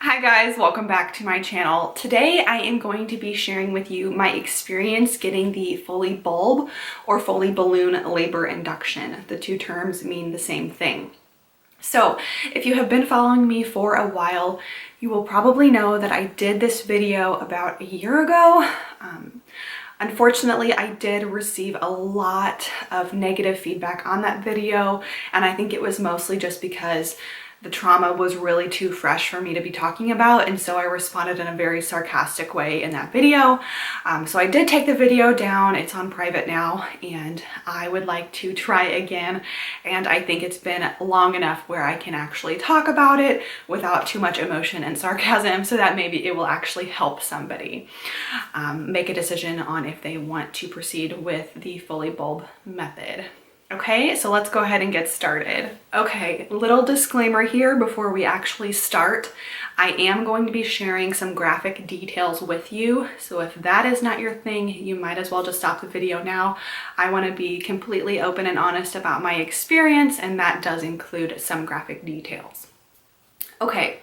Hi guys, welcome back to my channel. Today I am going to be sharing with you my experience getting the Foley Bulb or Foley Balloon labor induction. The two terms mean the same thing. So if you have been following me for a while, you will probably know that I did this video about a year ago. Unfortunately, I did receive a lot of negative feedback on that video, and I think it was mostly just because the trauma was really too fresh for me to be talking about, and so I responded in a very sarcastic way in that video. So I did take the video down. It's on private now, and I would like to try again, and I think it's been long enough where I can actually talk about it without too much emotion and sarcasm, so that maybe it will actually help somebody make a decision on if they want to proceed with the Foley Bulb method. Okay, so let's go ahead and get started. Okay, little disclaimer here before we actually start. I am going to be sharing some graphic details with you, so if that is not your thing, you might as well just stop the video now. I want to be completely open and honest about my experience, and that does include some graphic details. Okay,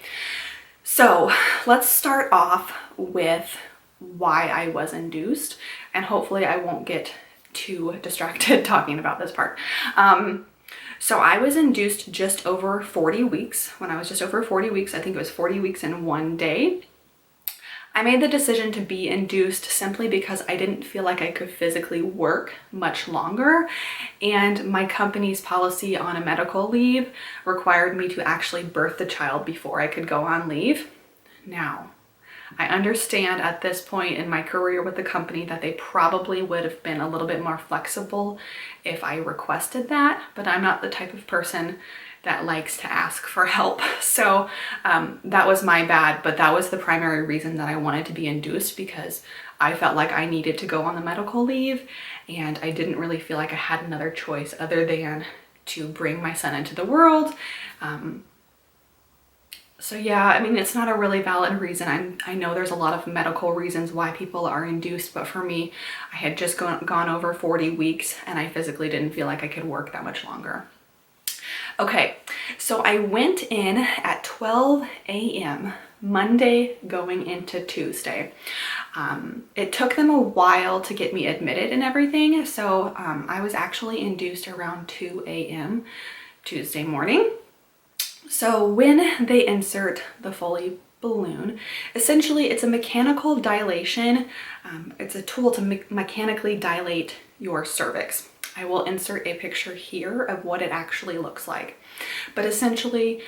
so let's start off with why I was induced, and hopefully I won't get too distracted talking about this part. So I was induced just over 40 weeks. When I was just over 40 weeks, I think it was 40 weeks and 1 day. I made the decision to be induced simply because I didn't feel like I could physically work much longer, and my company's policy on a medical leave required me to actually birth the child before I could go on leave. Now, I understand at this point in my career with the company that they probably would have been a little bit more flexible if I requested that, but I'm not the type of person that likes to ask for help. So that was my bad, but that was the primary reason that I wanted to be induced, because I felt like I needed to go on the medical leave, and I didn't really feel like I had another choice other than to bring my son into the world. So yeah, I mean, it's not a really valid reason. I know there's a lot of medical reasons why people are induced, but for me, I had just gone over 40 weeks and I physically didn't feel like I could work that much longer. Okay, so I went in at 12 a.m. Monday going into Tuesday. It took them a while to get me admitted and everything, so I was actually induced around 2 a.m. Tuesday morning. So when they insert the Foley balloon, essentially it's a mechanical dilation. It's a tool to mechanically dilate your cervix. I will insert a picture here of what it actually looks like. But essentially,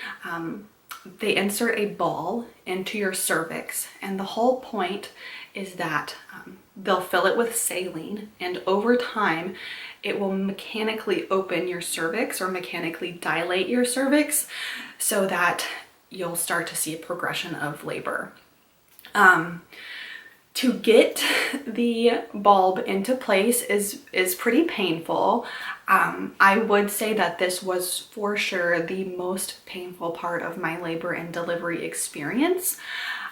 they insert a ball into your cervix, and the whole point is that they'll fill it with saline, and over time it will mechanically open your cervix or mechanically dilate your cervix so that you'll start to see a progression of labor. To get the bulb into place is pretty painful. I would say that this was for sure the most painful part of my labor and delivery experience.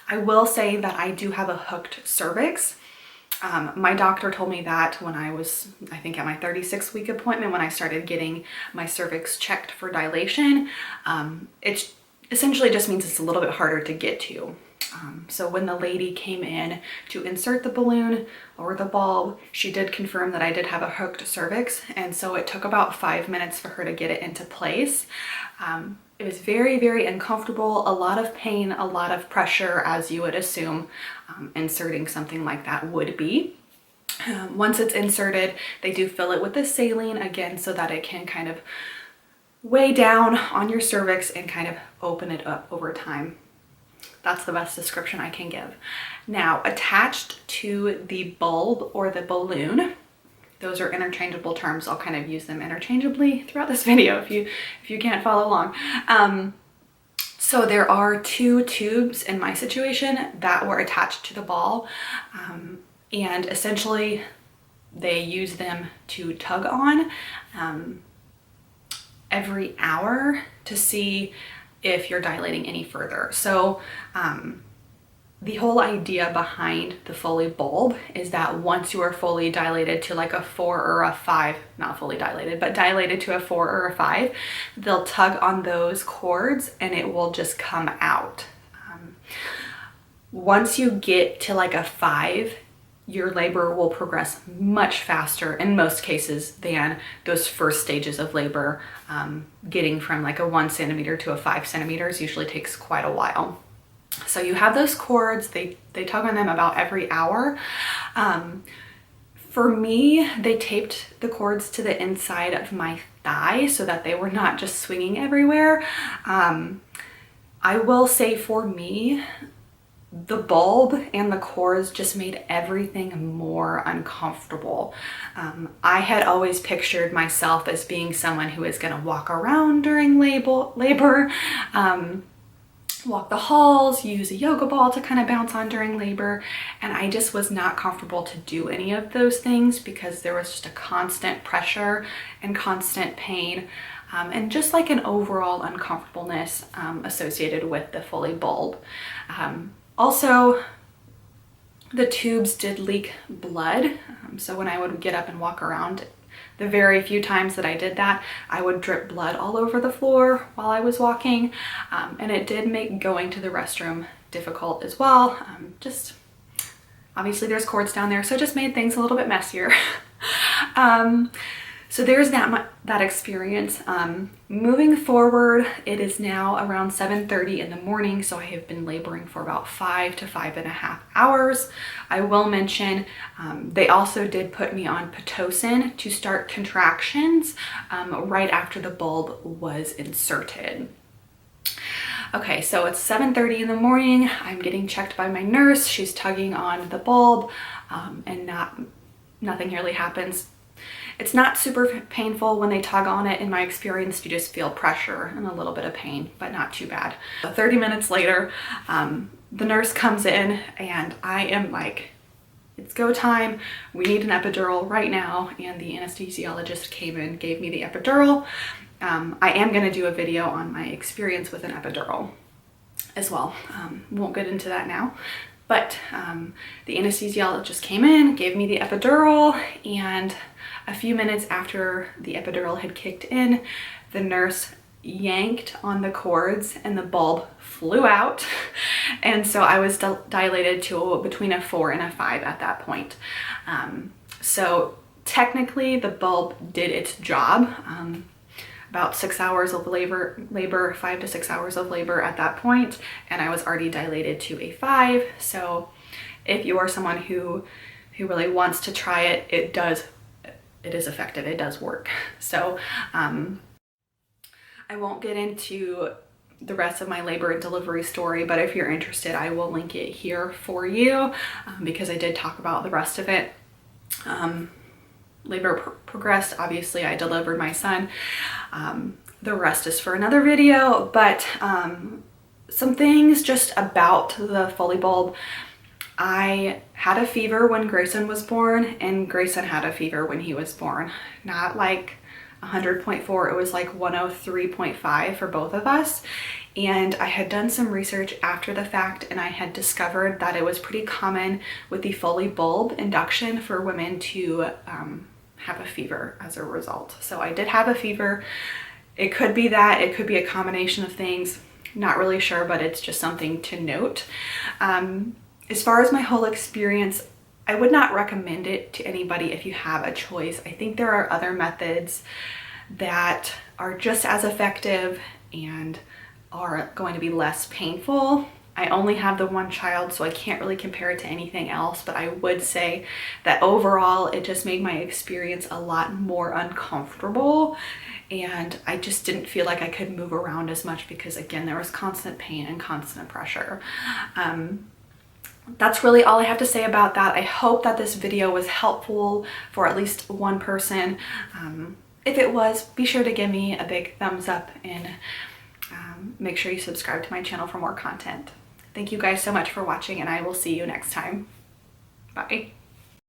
I will say that I do have a hooked cervix. My doctor told me that when I was, I think at my 36-week appointment, when I started getting my cervix checked for dilation. It essentially just means it's a little bit harder to get to. So when the lady came in to insert the balloon or the bulb, she did confirm that I did have a hooked cervix, and so it took about 5 minutes for her to get it into place. It was very, very uncomfortable, a lot of pain, a lot of pressure, as you would assume inserting something like that would be. Once it's inserted, they do fill it with the saline again so that it can kind of weigh down on your cervix and kind of open it up over time. That's the best description I can give. Now, attached to the bulb or the balloon, those are interchangeable terms. I'll kind of use them interchangeably throughout this video if you can't follow along. So there are two tubes in my situation that were attached to the ball, and essentially they use them to tug on every hour to see if you're dilating any further. So the whole idea behind the Foley bulb is that once you are fully dilated to like a 4 or a 5, not fully dilated, but dilated to a 4 or a 5, they'll tug on those cords and it will just come out. Once you get to like a 5, your labor will progress much faster in most cases than those first stages of labor. Getting from like a 1 centimeter to a 5 centimeters usually takes quite a while. So you have those cords, they tug on them about every hour. For me, they taped the cords to the inside of my thigh so that they were not just swinging everywhere. I will say for me, the bulb and the cords just made everything more uncomfortable. I had always pictured myself as being someone who is going to walk around during labor, walk the halls, use a yoga ball to kind of bounce on during labor, and I just was not comfortable to do any of those things because there was just a constant pressure and constant pain, and just like an overall uncomfortableness associated with the Foley bulb. Also, the tubes did leak blood, so when I would get up and walk around, the very few times that I did that, I would drip blood all over the floor while I was walking, and it did make going to the restroom difficult as well. Just obviously there's cords down there, so it just made things a little bit messier. So there's that experience. Moving forward, it is now around 7:30 in the morning, so I have been laboring for about 5 to 5.5 hours. I will mention they also did put me on Pitocin to start contractions right after the bulb was inserted. Okay, so it's 7:30 in the morning. I'm getting checked by my nurse. She's tugging on the bulb, and nothing really happens. It's not super painful when they tug on it. In my experience, you just feel pressure and a little bit of pain, but not too bad. 30 minutes later, the nurse comes in and I am like, it's go time. We need an epidural right now. And the anesthesiologist came in, gave me the epidural. I am gonna do a video on my experience with an epidural as well. Won't get into that now. But the anesthesiologist came in, gave me the epidural, and a few minutes after the epidural had kicked in, the nurse yanked on the cords and the bulb flew out. And so I was dilated to between a 4 and a 5 at that point. So technically the bulb did its job. About 6 hours of labor, 5 to 6 hours of labor at that point, and I was already dilated to a 5. So if you are someone who really wants to try it, it is effective, it does work. So I won't get into the rest of my labor and delivery story, but if you're interested, I will link it here for you, because I did talk about the rest of it. Labor progressed. Obviously, I delivered my son. The rest is for another video, but some things just about the Foley bulb. I had a fever when Grayson was born, and Grayson had a fever when he was born. Not like 100.4, it was like 103.5 for both of us. And I had done some research after the fact, and I had discovered that it was pretty common with the Foley bulb induction for women to have a fever as a result. So I did have a fever. It could be that, it could be a combination of things, not really sure, but it's just something to note. As far as my whole experience, I would not recommend it to anybody if you have a choice. I think there are other methods that are just as effective and are going to be less painful. I only have the one child, so I can't really compare it to anything else, but I would say that overall it just made my experience a lot more uncomfortable, and I just didn't feel like I could move around as much because, again, there was constant pain and constant pressure. That's really all I have to say about that. I hope that this video was helpful for at least one person. If it was, be sure to give me a big thumbs up, and make sure you subscribe to my channel for more content. Thank you guys so much for watching, and I will see you next time. Bye.